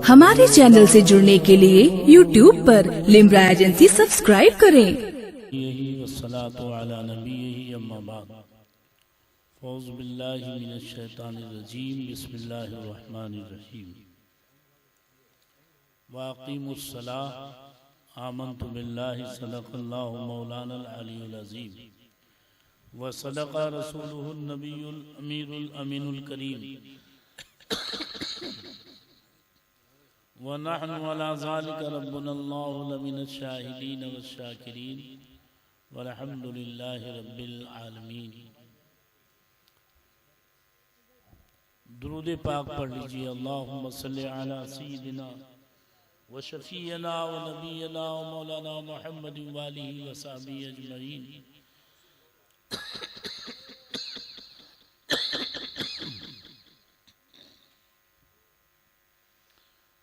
हमारे चैनल से जुड़ने के लिए YouTube पर लिम्रा एजेंसी सब्सक्राइब करें। यही वस्सलातु अला नबीही अम्मा बाद फ़ौज़ बिल्लाहि मिनश शैतानिर रजीम बिस्मिल्लाहिर रहमानिर रहीम वाक़ीमुस सलाह आमन्तु बिल्लाहि सदक़ल्लाहु मौलानल अलीयुल अज़ीम व सदक़ रसूलुहुन नबियुल अमीरुल अमीनुल करीम व नहनु अला ज़ालिका रब्बुनल्लाहु लमिनश शाहिदीन वश्शाकिरीन वल्हम्दुलिल्लाहि रब्बिल आलमीन। दुरूद पाक पढ़ लीजिए। अल्लाहुम्मा सल्लि अला सय्यिदिना व शफीना व नबीना व मौलाना मुहम्मद व आलिहि व सहबिहि अजमईन।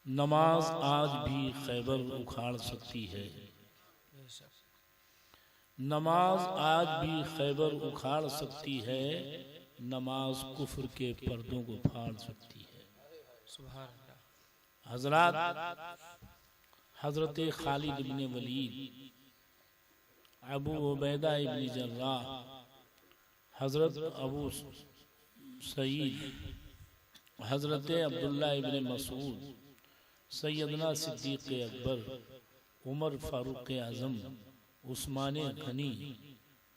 नमाज आज भी खैबर उखाड़ सकती है। नमाज आज भी खैबर उखाड़ सकती है। नमाज कुफ्र के पर्दों को फाड़ सकती है। हजरत खालिद इब्न वलीद, अबू उबैदा इब्न जर्राह, हजरत अबू सईद, हजरत अब्दुल्ला इब्न मसूद, सैयदना सिद्दीक़ अकबर, उमर फारूक आज़म, उस्मान गनी,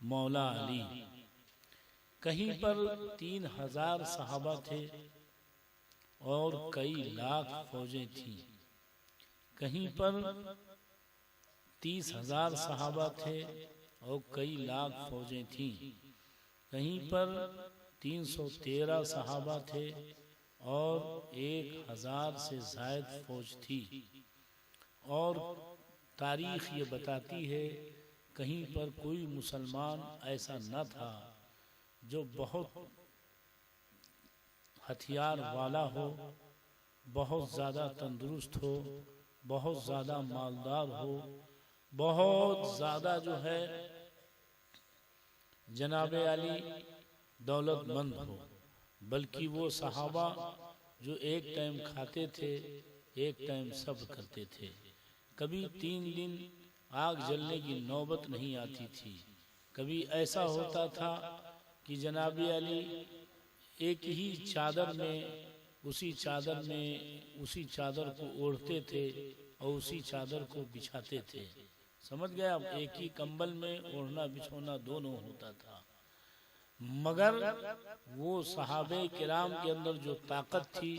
मौला अली, कहीं पर 3000 सहाबा थे और कई लाख फौजें थीं। कहीं पर 30,000 सहाबा थे और कई लाख फौजें थीं। कहीं पर 313 सहाबा थे और 1000 से ज़ायद फौज थी। और तारीख ये बताती है कहीं पर कोई मुसलमान ऐसा न था जो बहुत हथियार वाला हो, बहुत ज़्यादा तंदुरुस्त हो, बहुत ज़्यादा मालदार हो, बहुत ज़्यादा जो है जनाबे अली दौलतमंद हो, बल्कि वो सहाबा जो एक टाइम खाते थे, एक टाइम सब करते थे। कभी 3 दिन आग जलने की नौबत नहीं आती थी। कभी ऐसा होता था कि जनाबे अली एक ही चादर में, उसी चादर को ओढ़ते थे और उसी चादर को बिछाते थे। समझ गए आप? एक ही कंबल में ओढ़ना बिछोना दोनों होता था। मगर वो सहाबे किराम के अंदर जो ताकत थी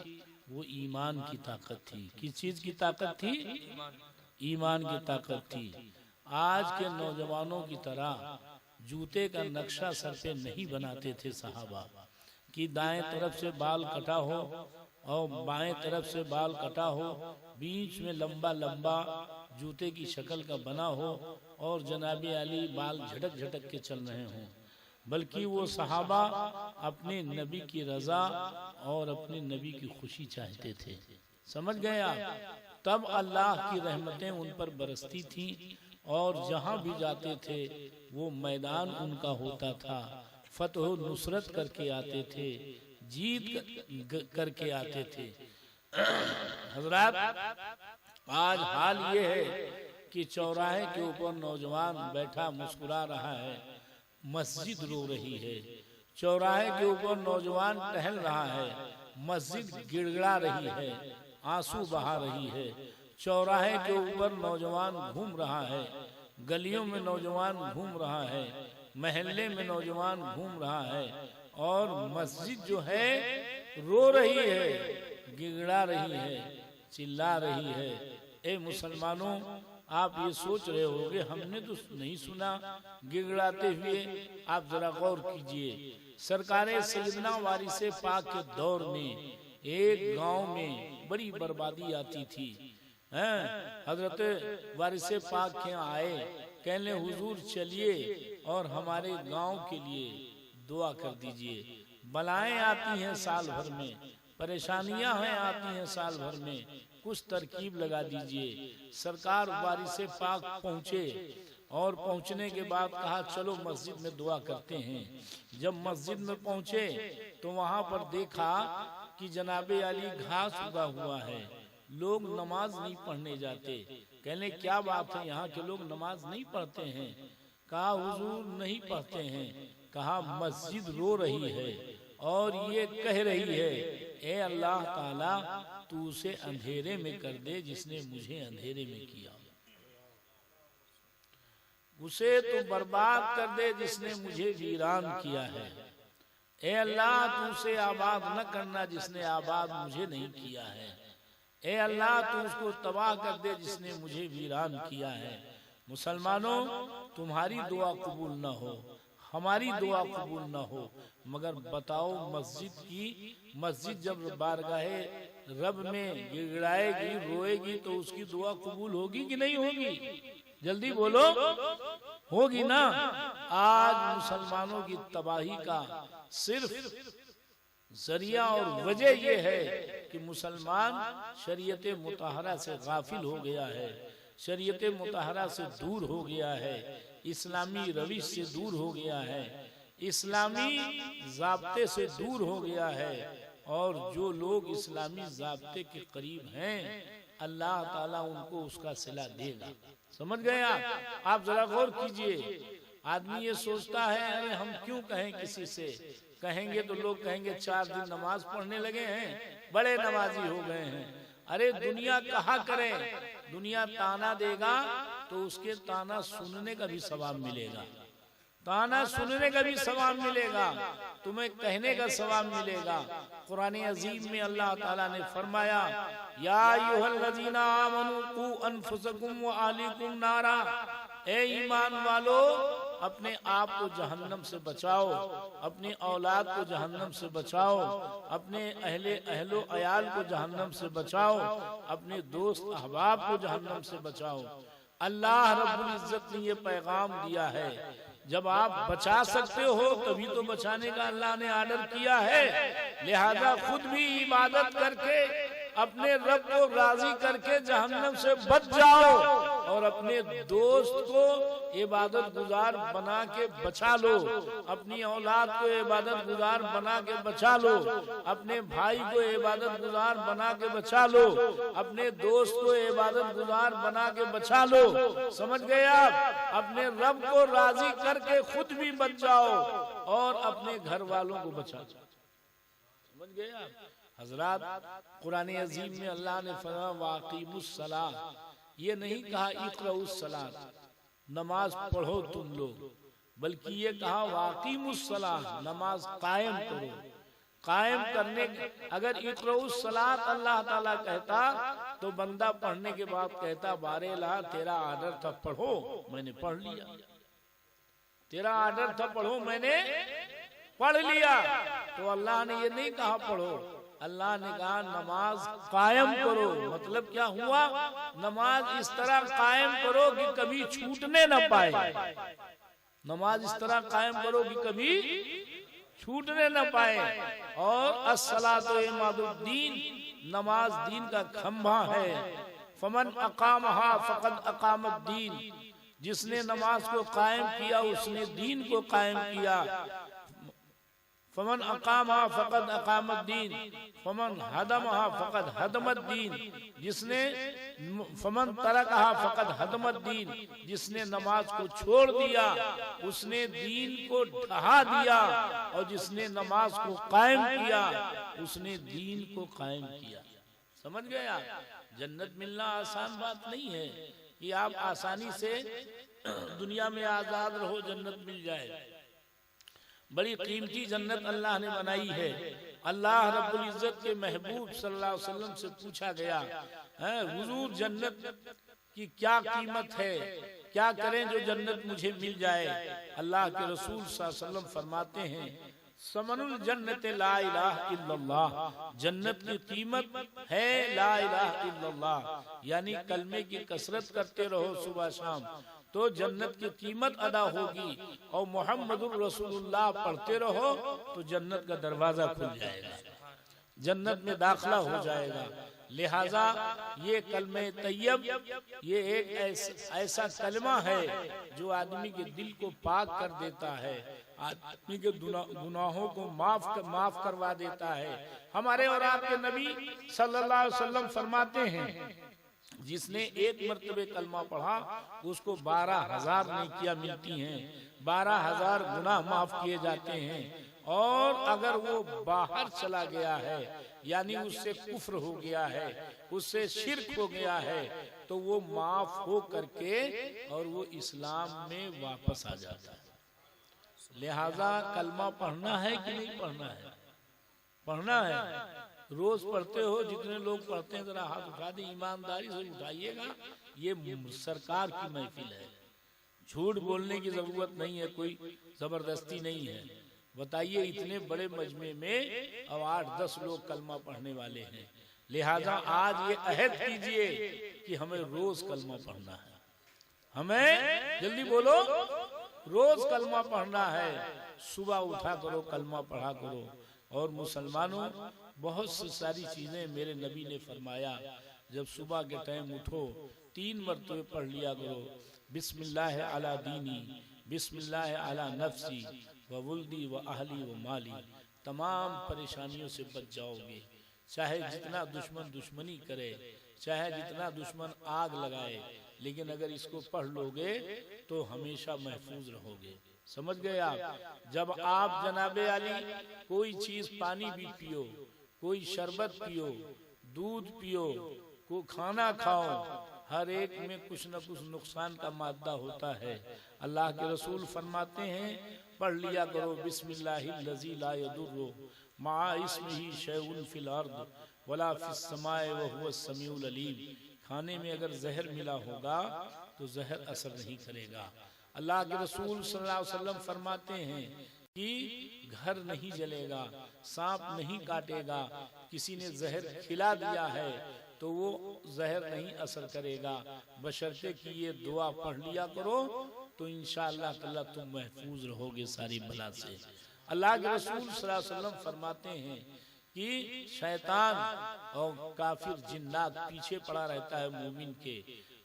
वो ईमान की ताकत थी। किस चीज की ताकत थी? ईमान की ताकत थी। आज के नौजवानों की तरह जूते का नक्शा सर पे नहीं बनाते थे सहाबा कि दाएं तरफ से बाल कटा हो और बाएं तरफ से बाल कटा हो, बीच में लंबा लंबा जूते की शक्ल का बना हो और जनाबे अली बाल झटक झटक के चल रहे हों। बल्कि वो सहाबा अपने नबी की रजा और अपने नबी की खुशी चाहते थे। समझ गए आप? तब अल्लाह की रहमतें उन पर बरसती थीं और जहां भी जाते थे वो मैदान उनका होता था। फतह नुसरत करके आते थे, जीत करके आते थे। हजरात, आज हाल ये है कि चौराहे के ऊपर नौजवान बैठा मुस्कुरा रहा है, मस्जिद रो रही है। चौराहे के ऊपर नौजवान टहल रहा है, मस्जिद गिड़गिड़ा रही है, आंसू बहा रही है। चौराहे के ऊपर नौजवान घूम रहा है, गलियों में नौजवान घूम रहा है, महल्ले में नौजवान घूम रहा है और मस्जिद जो है रो रही है, गिड़गिड़ा रही है, चिल्ला रही है। ए मुसलमानों, आप ये सोच रहे होंगे हमने तो नहीं सुना गिड़गिड़ाते हुए। आप जरा गौर कीजिए। सरकारे सैयदना वारिसे पाक के दौर में एक गांव में बड़ी बर्बादी आती थी। हजरत वारिसे पाक के आए, कहने हुजूर चलिए और हमारे गांव के लिए दुआ कर दीजिए। बलाएं आती हैं साल भर में, परेशानियां हैं आती हैं साल भर में, कुछ तरकीब लगा दीजिए। सरकार वारिसे पाक पहुंचे और पहुंचने के बाद कहा चलो मस्जिद में दुआ करते हैं। जब मस्जिद में पहुंचे तो वहां पर देखा कि जनाबे अली घास उगा हुआ है, लोग नमाज नहीं पढ़ने जाते। कहने क्या बात है, यहाँ के लोग नमाज नहीं पढ़ते हैं? कहा हुजूर नहीं पढ़ते हैं। कहा मस्जिद रो रही है और ये कह रही है, ए अल्लाह ताला तू उसे अंधेरे में कर दे जिसने मुझे अंधेरे में किया, उसे तो बर्बाद कर दे जिसने मुझे वीरान किया है। ए अल्लाह तू उसे आबाद न करना जिसने आबाद मुझे नहीं किया है। ए अल्लाह तू उसको तबाह कर दे जिसने मुझे वीरान किया है। मुसलमानों, तुम्हारी दुआ कबूल न हो, हमारी दुआ कबूल न हो, मगर बताओ मस्जिद जब बारगाहे रब में गिड़गिड़ाएगी, रोएगी, तो उसकी दुआ कबूल होगी कि नहीं होगी? जल्दी बोलो, होगी ना। आज मुसलमानों की तबाही का सिर्फ जरिया और वजह यह है कि मुसलमान शरीयत मुताहरा से गाफिल हो गया है, शरीयत मुताहरा से दूर हो गया है, इस्लामी रविश से दूर हो गया है, इस्लामी ज़ाब्ते से दूर हो गया है। और जो लोग इस्लामी ज़ाब्ते के करीब हैं, अल्लाह ताला उनको उसका सिला देगा। समझ गए आप जरा गौर कीजिए। आदमी ये सोचता है, अरे हम क्यों कहें किसी से, कहेंगे तो लोग कहेंगे 4 दिन नमाज पढ़ने लगे हैं, बड़े नमाजी हो गए हैं। अरे दुनिया कहा करे, दुनिया ताना देगा तो उसके ताना सुनने का भी सवाब मिलेगा, ताना सुनने का भी सवाब मिलेगा, तुम्हें कहने का सवाब मिलेगा। कुरान अजीम में अल्लाह ताला ने फरमाया, या अय्युहल्लज़ीना आमनू कू अनफुसकुम व अहलीकुम नारा, ए ईमान वालो अपने आप को जहन्नम से बचाओ, अपनी औलाद को जहन्नम से बचाओ, अपने अहलो अयाल को जहन्नम से बचाओ, अपने दोस्त अहबाब को जहन्नम से बचाओ। अल्लाह रब्बुल इज्जत ने ये पैगाम दिया है, जब आप बचा सकते हो तभी तो बचाने का अल्लाह ने आर्डर किया है। लिहाजा खुद भी इबादत करके अपने रब को राजी करके जहन्नम से बच जाओ और अपने दोस्त को इबादत गुजार बना के बचा लो, अपनी औलाद को इबादत गुजार बना के बचा लो, अपने भाई को इबादत गुजार बना के बचा लो, अपने दोस्त को इबादत गुजार बना के बचा लो। समझ गए आप? अपने रब को राजी करके खुद भी बच जाओ और अपने घर वालों को बचा। समझ गए आप? हजरात, कुरान अजीम में अल्लाह ने फरमाया वाक़ीमुस सलाह, ये नहीं कहा इक़राउस सलात, नमाज पढ़ो तुम लोग, बल्कि ये कहा वाक़ीमुस सलाह, नमाज कायम करो। कायम करने, अगर इक़राउस सलात अल्लाह ताला कहता तो बंदा पढ़ने के बाद कहता, बारेला तेरा आर्डर था पढ़ो, मैंने पढ़ लिया, तेरा आर्डर था पढ़ो, मैंने पढ़ लिया। तो अल्लाह ने ये नहीं कहा पढ़ो, अल्लाह ने कहा नमाज कायम करो। मतलब क्या हुआ? नमाज इस तरह कायम करो कि कभी छूटने न पाए, नमाज इस तरह कायम करो कि कभी छूटने न पाए। और अस्सलातु इमादुद्दीन, नमाज दीन का खंभा है। फमन अकामहा फकद अकामद्दीन, जिसने नमाज को कायम किया उसने दीन को कायम किया। फमन अकामहा फकद अकामद्दीन, फमन हदमहा फकद हदमद्दीन, जिसने फमन तरकहा फकद हदमद्दीन, जिसने नमाज को छोड़ दिया उसने दीन को ढहा दिया, और जिसने नमाज को कायम किया उसने दीन को कायम किया। समझ गए आप? जन्नत मिलना आसान बात नहीं है कि आप आसानी से दुनिया में आजाद रहो जन्नत मिल जाए। बड़ी कीमती जन्नत अल्लाह ने बनाई है। अल्लाह रब्बुल इज्जत के महबूब सल्लल्लाहु अलैहि वसल्लम से पूछा गया है, हुजूर जन्नत की क्या कीमत है, क्या करें जो जन्नत मुझे मिल जाए? अल्लाह के रसूल सल्लल्लाहु अलैहि वसल्लम फरमाते हैं, समनुल जन्नत ला इलाहा इल्लल्लाह, जन्नत की कीमत है ला इलाहा इल्लल्लाह, यानी कलमे की कसरत करते रहो सुबह शाम तो जन्नत की कीमत अदा होगी, और मोहम्मदुर रसूलुल्लाह पढ़ते रहो तो जन्नत का दरवाजा खुल जाएगा, जन्नत में दाखला हो जाएगा। लिहाजा ये कलमे तैयब, ये एक ऐसा कलमा है जो आदमी के दिल को पाक कर देता है, आदमी के गुनाहों को माफ करवा देता है। हमारे और आपके नबी सल्लल्लाहु अलैहि वसल्लम फरमाते हैं, जिसने एक मर्तबे कलमा पढ़ा उसको 12,000 नेकियां मिलती हैं, 12,000 गुनाह माफ किए जाते हैं। और अगर वो बाहर चला गया है, यानी उससे कुफ्र हो गया है, उससे शिर्क हो गया है, तो वो माफ हो करके और वो इस्लाम में वापस आ जाता है। लिहाजा कलमा पढ़ना है कि नहीं पढ़ना है? पढ़ना है। रोज पढ़ते हो, जितने लोग पढ़ते हैं जरा हाथ उठा दें, ईमानदारी से उठाइएगा। ये सरकार की महफिल है, झूठ बोलने की जरूरत नहीं है, कोई जबरदस्ती नहीं है। बताइए, इतने बड़े मजमे में अब 8-10 लोग कलमा पढ़ने वाले हैं। लिहाजा आज ये अहद कीजिए कि हमें रोज कलमा पढ़ना है। हमें जल्दी बोलो, रोज कलमा पढ़ना है। सुबह उठा करो, कलमा पढ़ा करो। और मुसलमानों, बहुत सी सारी चीजें मेरे नबी ने फरमाया, जब सुबह के टाइम उठो 3 मरतबे पढ़ लिया करो, बिस्मिल्लाह अला दीनी, बिस्मिल्लाह अला नफ्सी व वुल्दी व अहली व माली। तमाम परेशानियों से बच जाओगे। चाहे जितना दुश्मन दुश्मनी करे, चाहे जितना दुश्मन आग लगाए, लेकिन अगर इसको पढ़ लोगे तो हमेशा महफूज रहोगे। समझ गए आप? जब आप जनाबे आली कोई चीज, पानी भी पियो, कोई शरबत पियो, दूध पियो, को खाना खाओ, हर एक में कुछ न कुछ नुकसान का मादा होता है। अल्लाह के रसूल फरमाते हैं, पढ़ लिया करो बिस्मिल्लाहिल्लज़ी ला यदुर्रु मआ इस्मिही शैउन फिल अर्द वला फिस समाए व हुवस समीउल अलीम। खाने में अगर जहर मिला होगा तो जहर असर नहीं करेगा। अल्लाह के रसूल सल्लल्लाहु अलैहि वसल्लम फरमाते हैं कि घर नहीं जलेगा, सांप नहीं काटेगा, किसी ने जहर खिला दिया है तो वो जहर नहीं असर करेगा, बशर्ते कि ये दुआ पढ़ लिया करो तो इंशाअल्लाह ताला तुम महफूज रहोगे सारी बला से। अल्लाह के रसूल सल्लल्लाहु अलैहि वसल्लम फरमाते हैं कि शैतान और काफिर जिन्नात पीछे पड़ा रहता है मोमिन के।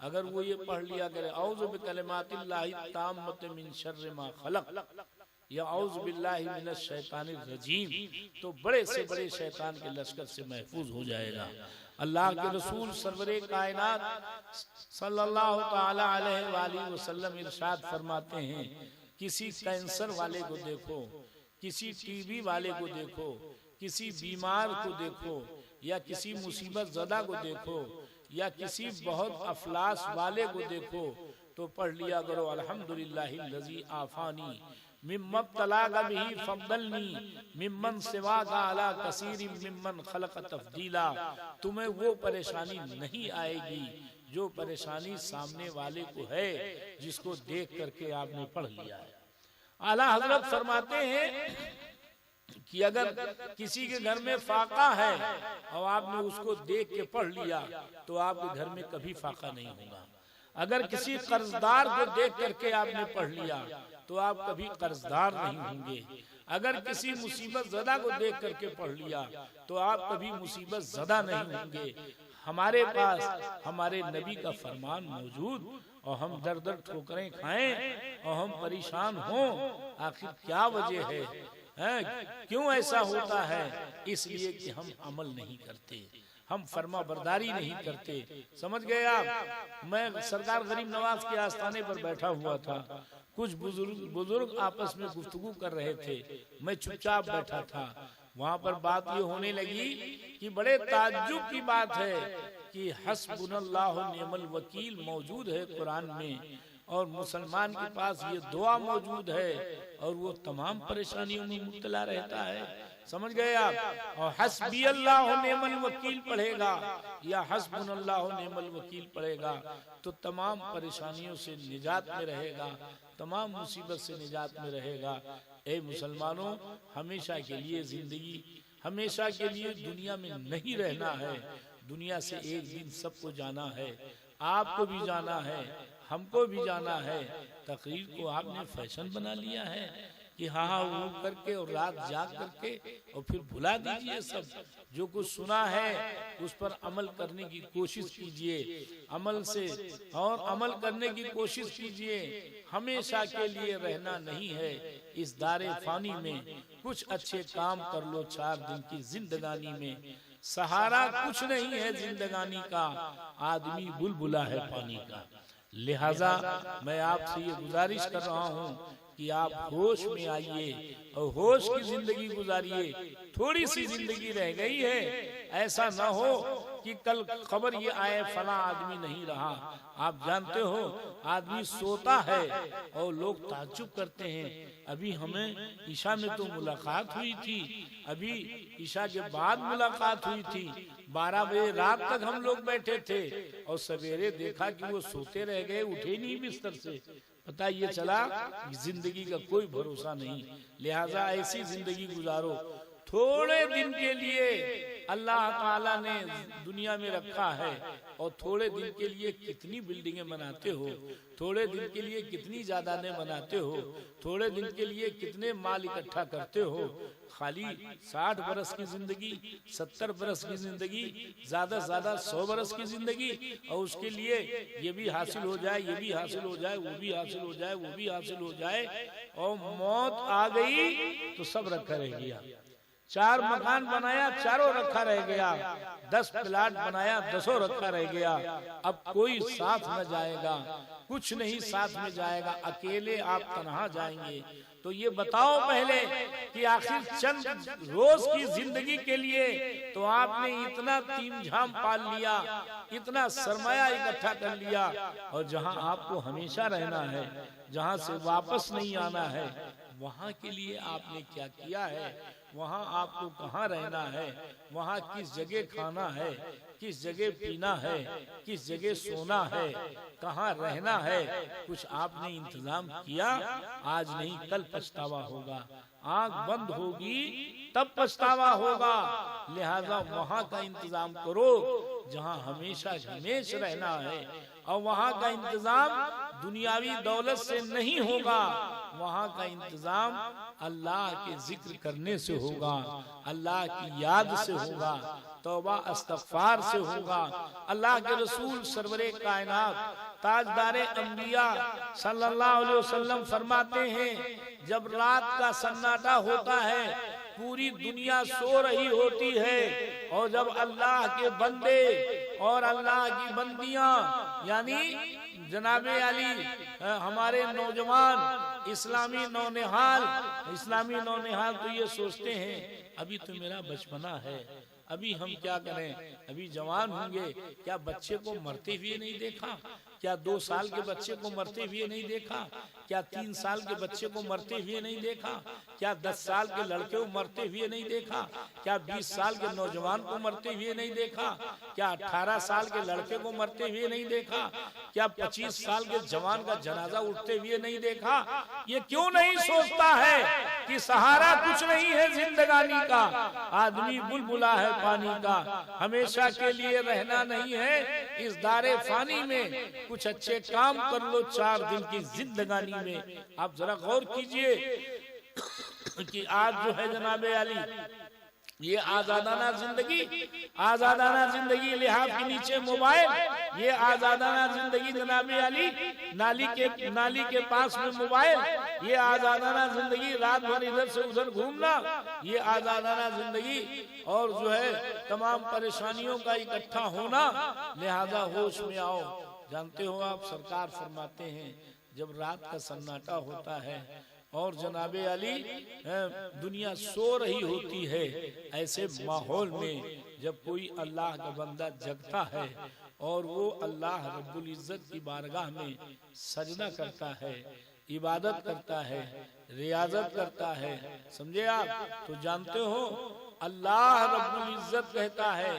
अगर वो ये पढ़ लिया करे, औज़ु बिकलिमातिल्लाहि ताम्मति मिन शर्रि मा खलक या औज़ु बिल्लाहि मिनश शैतानिर रजीम, तो बड़े से बड़े शैतान के लश्कर से महफूज हो जाएगा। अल्लाह के रसूल सरवरे कायनात सल्लल्लाहु ताला अलैहि वसल्लम इरशाद फरमाते हैं, किसी कैंसर वाले को देखो, किसी टीबी वाले को देखो, किसी बीमार को देखो, या किसी मुसीबत ज़दा को देखो, या किसी बहुत अफलास वाले को देखो, तो पढ़ लिया करो अल्हम्दुलिल्लाहिल्लज़ी आफानी मिम्मब्तलाका बिही फद्दलनी मिम्मन सिवाका अला कसीरिम मिम्मन खलक तफदीला। तुम्हें वो परेशानी नहीं आएगी जो परेशानी सामने वाले को है, जिसको देख करके आपने पढ़ लिया है। आला हजरत फरमाते हैं कि अगर किसी के घर में फाका है और आपने उसको देख के पढ़ लिया तो आपके घर में कभी फाका नहीं होगा। अगर किसी कर्जदार को देख करके आपने पढ़ लिया तो आप कभी कर्जदार नहीं होंगे। अगर किसी मुसीबत ज़दा को देख करके पढ़ लिया तो आप कभी मुसीबत ज़दा नहीं होंगे। हमारे पास हमारे नबी का फरमान मौजूद और हम दर दर ठोकरें खाएं और हम परेशान हों, आखिर क्या वजह है? क्यों ऐसा होता है? इसलिए कि हम अमल नहीं करते, हम फर्मा बरदारी नहीं करते। समझ गए आप? मैं सरकार गरीब नवाज के आस्थाने पर बैठा हुआ था, कुछ बुजुर्ग आपस में गुफ्तगू कर रहे थे, मैं चुपचाप बैठा था। वहां पर बात ये होने लगी कि बड़े ताज्जुब की बात है कि हस्बुनल्लाहु निअमल वकील मौजूद है कुरान में, और मुसलमान के पास ये दुआ मौजूद है और वो तमाम परेशानियों में मुब्तला रहता है। समझ गए आप? और हस्बी अल्लाहु निअमल वकील पढ़ेगा या हस्बुनल्लाहु निअमल वकील पढ़ेगा तो तमाम परेशानियों से निजात में रहेगा, तमाम मुसीबत से निजात में रहेगा। ए मुसलमानों, हमेशा के लिए जिंदगी, हमेशा के लिए दुनिया में नहीं रहना है। दुनिया से एक दिन सबको जाना है, आपको भी जाना है, हमको भी जाना है। तकरीर को आपने फैशन बना लिया है कि हाँ वो करके और रात जाग करके और फिर भुला दीजिए सब। जो कुछ सुना है उस पर अमल करने की कोशिश कीजिए, अमल से और अमल करने की कोशिश कीजिए। हमेशा के लिए रहना नहीं है, इस दारे फानी में कुछ अच्छे काम कर लो 4 दिन की जिंदगानी में। सहारा कुछ नहीं है जिंदगानी का, आदमी बुलबुला है पानी का। लिहाजा मैं आपसे ये गुजारिश कर रहा हूँ कि आप होश में आइए और होश की जिंदगी गुजारिए। थोड़ी सी जिंदगी रह गई है, ऐसा ना हो कि कल खबर ये आए फला आदमी नहीं रहा। आप जानते हो आदमी सोता है और लोग ताज्जुब करते हैं। अभी हमें ईशा में तो मुलाकात हुई थी, अभी ईशा के बाद मुलाकात हुई थी, 12 बजे रात तक हम लोग बैठे थे और सवेरे देखा कि वो सोते रह गए, उठे नहीं बिस्तर से। पता ये चला जिंदगी का कोई भरोसा नहीं। लिहाजा ऐसी जिंदगी गुजारो। थोड़े दिन के लिए अल्लाह ताला ने दुनिया में रखा है और थोड़े दिन के लिए कितनी बिल्डिंगें बनाते हो, थोड़े दिन के लिए कितनी जायदादें बनाते हो, थोड़े दिन के लिए कितने माल इकट्ठा करते हो। खाली 60 बरस की जिंदगी, 70 बरस की जिंदगी, ज्यादा से ज्यादा 100 बरस की जिंदगी, और उसके लिए ये भी हासिल हो जाए, ये भी हासिल हो जाए, वो भी हासिल हो जाए, वो भी हासिल हो जाए, और मौत आ गई तो सब रखा रह गया। 4 मकान बनाया, चारों रखा रह गया, 10 प्लाट बनाया, 10 रखा रह गया। अब कोई साथ न जाएगा, कुछ नहीं साथ में जाएगा, अकेले आप तन्हा जाएंगे। तो ये बताओ पहले कि आखिर चंद रोज की जिंदगी के लिए तो आपने इतना तीम झाम पाल लिया, इतना सरमाया इकट्ठा कर लिया, और जहां आपको हमेशा रहना है, जहां से वापस नहीं आना है, वहां के लिए आपने क्या किया है? वहां आपको कहाँ रहना है? वहां किस जगह खाना है, किस जगह पीना है, किस जगह सोना है, कहाँ रहना है? कुछ आपने इंतजाम किया? आज नहीं कल पछतावा होगा। आंख बंद होगी तब पछतावा होगा। लिहाजा वहां का इंतजाम करो जहां हमेशा हमेशा रहना है, और वहां का इंतजाम दुनियावी दौलत से नहीं होगा। वहां का इंतजाम अल्लाह के जिक्र करने से होगा, अल्लाह की याद से होगा, तौबा इस्तगफार से होगा। अल्लाह के रसूल सरवरे कायनात ताजदारे अंबिया सल्लल्लाहु अलैहि वसल्लम फरमाते हैं, जब रात का सन्नाटा होता है, पूरी दुनिया सो रही होती है, और जब अल्लाह के बंदे और अल्लाह की बंदियां यानी जनाबे अली हमारे नौजवान इस्लामी नौनिहाल तो ये सोचते हैं अभी तो मेरा बचपना है, अभी हम क्या करें, अभी जवान होंगे, क्या बच्चे को मरते हुए नहीं देखा? क्या 2 साल के बच्चे को मरते हुए नहीं देखा? क्या 3 साल के बच्चे को मरते हुए नहीं देखा? क्या 10 साल के लड़के को मरते हुए नहीं देखा? क्या 20 साल के नौजवान को मरते हुए नहीं देखा? क्या 18 साल के लड़के को मरते हुए नहीं देखा? क्या 25 साल के जवान का जनाजा उठते हुए नहीं देखा? ये क्यों नहीं सोचता है कि सहारा कुछ नहीं है जिंदगानी का, आदमी बुलबुला है पानी का, हमेशा के लिए रहना नहीं है इस दारे फानी में। कुछ अच्छे काम कर लो 4 दिन की जिंदगानी में। आप जरा गौर कीजिए कि आज जो है जनाबे अली ये आजादाना जिंदगी, लिहाज के नीचे मोबाइल, ये आजादाना जिंदगी जनाबे अली, नाली के पास में मोबाइल, ये आजादाना जिंदगी, रात भर इधर से उधर घूमना, ये आजादाना जिंदगी, और जो है तमाम परेशानियों का इकट्ठा होना। लिहाजा होश में आओ। जानते हो आप, सरकार फरमाते हैं जब रात का सन्नाटा होता है और जनाबे अली दुनिया सो रही होती है, ऐसे माहौल में जब कोई अल्लाह का बंदा जगता है और वो अल्लाह रब्बुल इज्जत की बारगाह में सजदा करता है, इबादत करता है, रियाजत करता है, समझे आप, तो जानते हो अल्लाह रब्बुल इज्जत कहता है,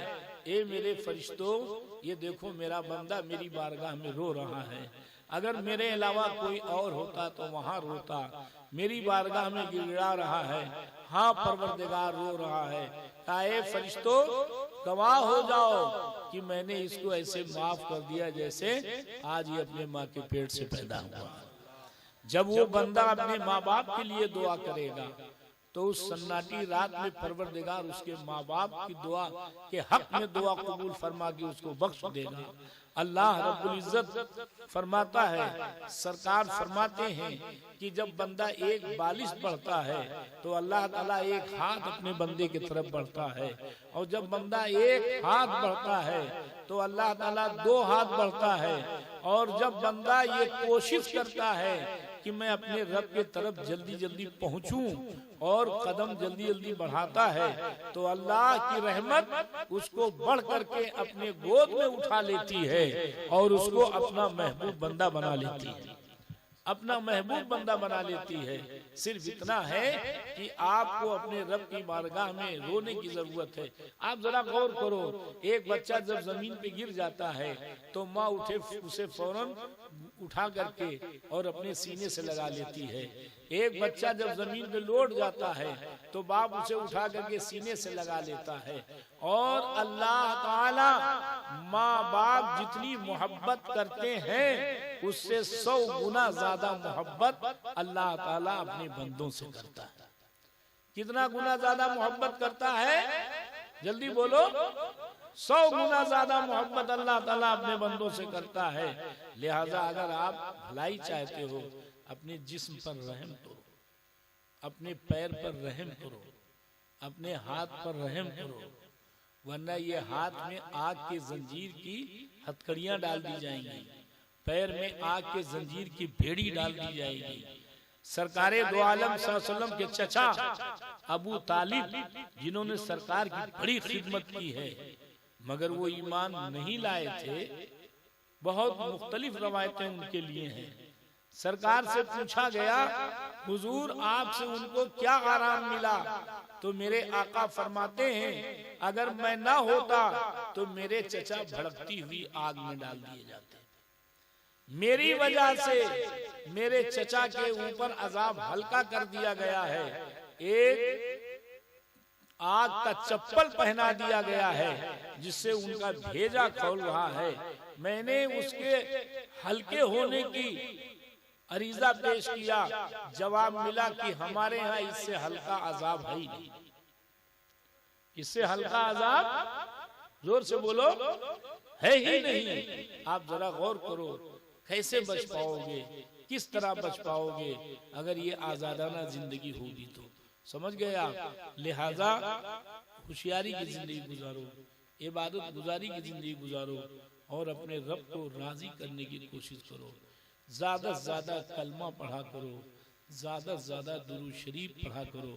ए मेरे फरिश्तों, ये देखो मेरा बंदा मेरी बारगाह में रो रहा है। अगर मेरे अलावा कोई और होता तो वहां रोता, मेरी बारगाह में गिड़गिड़ा रहा है, हाँ परवरदिगार रो रहा है। ताए फरिश्तों गवाह हो जाओ कि मैंने इसको ऐसे माफ कर दिया जैसे आज ये अपने माँ के पेट से पैदा हुआ। जब वो बंदा अपने माँ बाप के लिए दुआ करेगा तो उस सन्नाटी रात में परवरदिगार उसके माँ बाप की दुआ के हक में दुआ कबूल फरमा के उसको बख्श देगा। अल्लाह रब्बुल इज्जत फरमाता है, सरकार फरमाते हैं कि जब बंदा एक बालिश बढ़ता है तो अल्लाह ताला एक हाथ अपने बंदे की तरफ बढ़ता है, और जब बंदा एक हाथ बढ़ता है तो अल्लाह ताला 2 हाथ बढ़ता है। और जब बंदा ये कोशिश करता है कि मैं अपने रब के तरफ जल्दी जल्दी पहुंचूं और कदम जल्दी जल्दी बढ़ाता है, तो अल्लाह की रहमत उसको बढ़ करके अपने गोद में उठा लेती है और उसको अपना महबूब बंदा बना लेती है, अपना महबूब बंदा बना लेती है। सिर्फ इतना है कि आपको अपने रब की बारगाह में रोने की जरूरत है। आप जरा गौर करो, एक बच्चा जब जमीन पे गिर जाता है तो माँ उसे फौरन उठा करके और अपने सीने से लगा लेती है। एक बच्चा जब जमीन पे लौट जाता है तो बाप उसे उठा करके सीने से लगा लेता है। और अल्लाह ताला माँ बाप जितनी मोहब्बत करते हैं उससे 100 गुना ज्यादा मोहब्बत अल्लाह ताला अपने बंदों से करता है। कितना गुना ज्यादा मोहब्बत करता है? जल्दी बोलो। 100 गुना ज्यादा मोहब्बत अल्लाह ताला अपने बंदों से करता है। लिहाजा अगर आप भलाई चाहते हो, अपने जिस्म पर रहम करो, अपने पैर पर रहम करो, अपने हाथ पर रहम करो, वरना ये हाथ में आग के जंजीर की हथकड़ियां डाल दी जाएंगी, पैर में आग के जंजीर की बेड़ी डाल दी जाएगी। सरकारे दो आलम सल्लल्लाहु अलैहि वसल्लम के चचा अबू तालिब, जिन्होंने सरकार की बड़ी खिदमत की है मगर वो ईमान नहीं लाए थे, बहुत मुख्तलिफ रवायतें उनके लिए हैं। सरकार से पूछा गया, हुजूर आपसे उनको क्या आराम मिला? तो मेरे आका फरमाते हैं, अगर मैं ना होता तो मेरे चचा भड़कती हुई आग में डाल दिए जाते। मेरी वजह से मेरे चचा के ऊपर अजाब हल्का कर दिया गया है, एक आग का चप्पल पहना दिया गया है जिससे उनका भेजा खोल रहा है। मैंने उसके हल्के होने की अरीजा पेश किया, जवाब मिला कि हमारे यहाँ इससे हल्का अजाब है ही नहीं। इससे हल्का अजाब, जोर से बोलो, है ही नहीं। आप जरा गौर करो, कैसे बच पाओगे, किस तरह बच पाओगे अगर ये आजादाना जिंदगी होगी तो? समझ गए आप? लिहाजा होशियारी की जिंदगी गुजारो, इबादत गुजारी की जिंदगी गुजारो और अपने रब को राजी करने की कोशिश करो। ज्यादा से ज्यादा कलमा पढ़ा करो, ज्यादा से ज्यादा दुरूद शरीफ पढ़ा करो,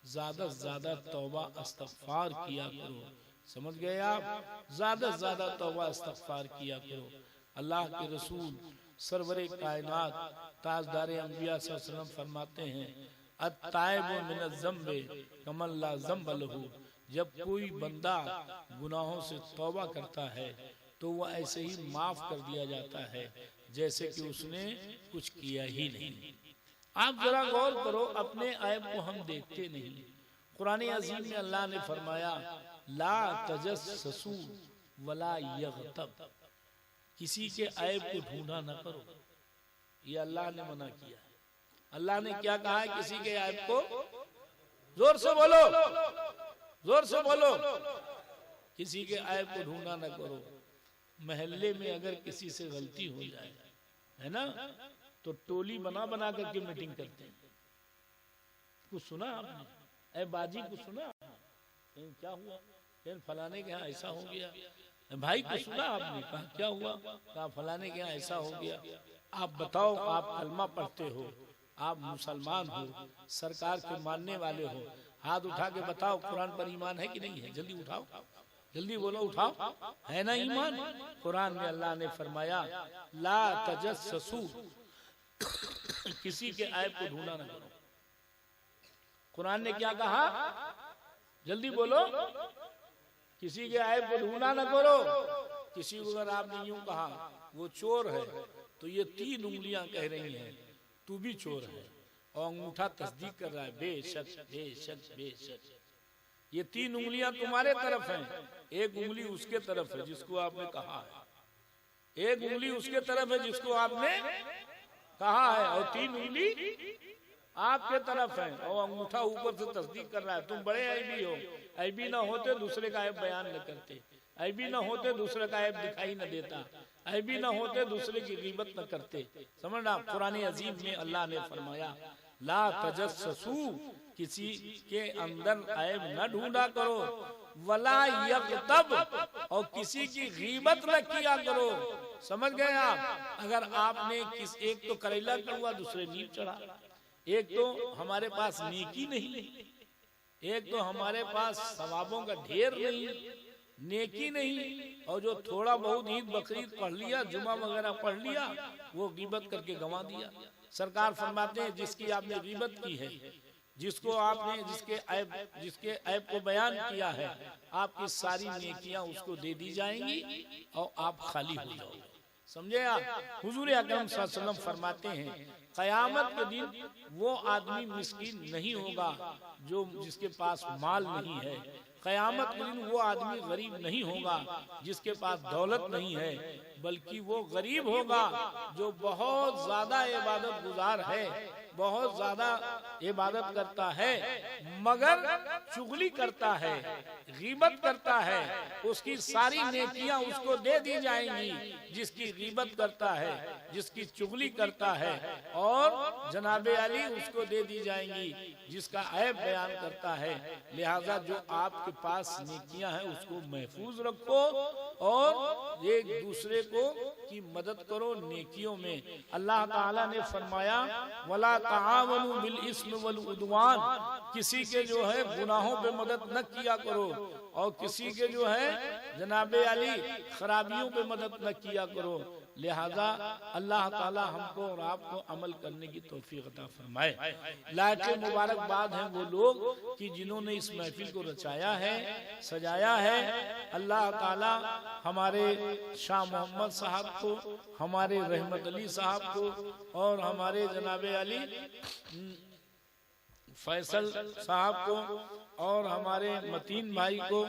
ज्यादा से ज्यादा तौबा इस्तगफार किया करो। समझ गए आप? ज्यादा से ज्यादा तौबा इस्तगफार किया करो। अल्लाह के रसूल सरवरे कायनात ताजदारे अंबिया सल्लल्लाहु अलैहि वसल्लम फरमाते हैं, अत्ताइबु मिनज़ ज़म्बि कमन ला ज़म्ब लहू। जब कोई बंदा गुनाहों से तौबा करता है तो वह ऐसे ही माफ कर दिया जाता है जैसे कि उसने कुछ किया ही नहीं। आप जरा गौर करो, अपने ऐब को हम देखते नहीं। कुरान अज़ीम में अल्लाह ने फरमाया, ला तजस्ससू वला यग़तब, किसी के ऐब को ढूंढा न करो। ये अल्लाह ने मना किया है। अल्लाह ने क्या कहा है? किसी के ऐब को, जोर से बोलो, जोर से बोलो, किसी के ऐब को ढूंढा न करो। महल्ले में अगर किसी से गलती हो जाए, है ना, तो टोली बना बना करके मीटिंग करते हैं। कुछ सुना आपने? ऐ बाजी कुछ सुना? क्या हुआ? फलाने के यहाँ ऐसा हो गया। भाई को सुना आपने? कहा क्या हुआ? कहा फलाने के यहाँ ऐसा हो गया। आप बताओ, आप कलमा पढ़ते हो, आप मुसलमान हो, सरकार के मानने वाले हो, हाथ उठा के बताओ कुरान पर ईमान है कि नहीं है? जल्दी उठाओ, जल्दी बोलो, उठाओ, है ना ईमान? कुरान में अल्लाह ने फरमाया, ला तजस्ससू, किसी के ऐब को ढूंढा ना करो। कुरान ने क्या कहा? जल्दी बोलो, किसी के ऐब को ढूंढा ना करो। किसी को अगर आपने यूं कहा वो चोर है, तो ये 3 उंगलियां कह रही हैं तू भी चोर है, और अंगूठा तस्दीक कर रहा है, बेशक बेशक बेशक। ये 3 उंगलियां तुम्हारे तरफ हैं, एक उंगली उसके तरफ है जिसको आपने कहा है, एक उंगली उसके तरफ है जिसको आपने कहा है, और 3 उंगली आपके तरफ है और अंगूठा ऊपर से तस्दीक कर रहा है तुम बड़े ऐबी हो, ऐबी ना होते दूसरे का ऐब बयान न करते, ऐबी ना होते दूसरे का ऐब दिखाई न देता, ऐबी ना होते दूसरे की गीबत न करते। समझना, कुरान अजीम में अल्लाह ने फरमाया ला तजस्ससू, किसी के अंदर ऐब न ढूंढा करो, वला यग़तब, और किसी की गीबत न किया करो। समझ गए आप? अगर आपने एक तो करेला कड़वा दूसरे नीम चढ़ा, एक तो हमारे पास नेकी नहीं, एक तो हमारे पास सवाबों का ढेर नहीं, नेकी नहीं, और जो थोड़ा बहुत ईद बकरीद पढ़ लिया, जुमा वगैरह पढ़ लिया, वो गीबत करके गंवा दिया। सरकार फरमाते हैं जिसकी आपने गीबत की है, जिसको आपने जिसके ऐब को बयान किया है, आपकी सारी नेकियां उसको दे दी जाएंगी और आप खाली हो जाओगे। समझे आप? हुजूर अकरम सल्लल्लाहु अलैहि वसल्लम फरमाते हैं कयामत के दिन वो आदमी मिस्कीन नहीं होगा जो जिसके पास माल नहीं है, कयामत के दिन वो आदमी गरीब नहीं होगा जिसके पास दौलत नहीं है, बल्कि वो गरीब होगा जो बहुत ज्यादा इबादत गुजार है, बहुत ज्यादा इबादत करता है, मगर चुगली करता है, गीबत करता है, उसकी सारी नेकियां उसको दे दी जाएंगी जिसकी गीबत करता है, जिसकी चुगली करता है, और जनाबे अली उसको दे दी जाएंगी जिसका ऐब बयान करता है। लिहाजा जो आपके पास नेकियां हैं उसको महफूज रखो और एक दूसरे को की मदद करो नेकियों में। अल्लाह ताला ने फरमाया वला तावनु बिल इस्म वल उद्वान, किसी के जो है गुनाहों पे मदद न किया करो और किसी के जो है जनाबे अली खराबियों पे मदद न किया करो। लिहाजा अल्लाह ताला हमको और आपको अमल करने की तौफीक अता फरमाए। लायक मुबारकबाद हैं वो लोग कि जिन्होंने इस महफिल को रचाया है, सजाया है। अल्लाह ताला हमारे शाह मोहम्मद साहब को, हमारे रहमत अली साहब को और हमारे जनाबे अली फैसल साहब को और हमारे मतीन भाई को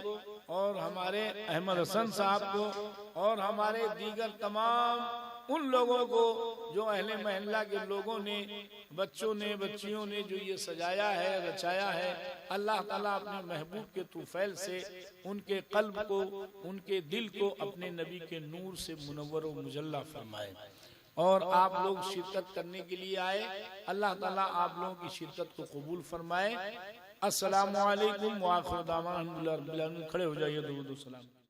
और हमारे अहमद हसन साहब को और हमारे दीगर तमाम उन लोगों को जो अहले महल्ला के लोगों ने, बच्चों ने, बच्चियों ने जो ये सजाया है, रचाया है, अल्लाह ताला अपने महबूब के तुफैल से उनके कल्ब को, उनके दिल को अपने नबी के नूर से मुनव्वर व मुजल्ला फरमाए। और आप लोग शिरकत करने के लिए आए, अल्लाह ताला आप लोगों की शिरकत को कबूल फरमाए। अस्सलामु अलैकुम व आखिर दावाना अल्हम्दुलिल्लाह रब्बिल आलमीन। खड़े हो जाइए, दुरूद व सलाम।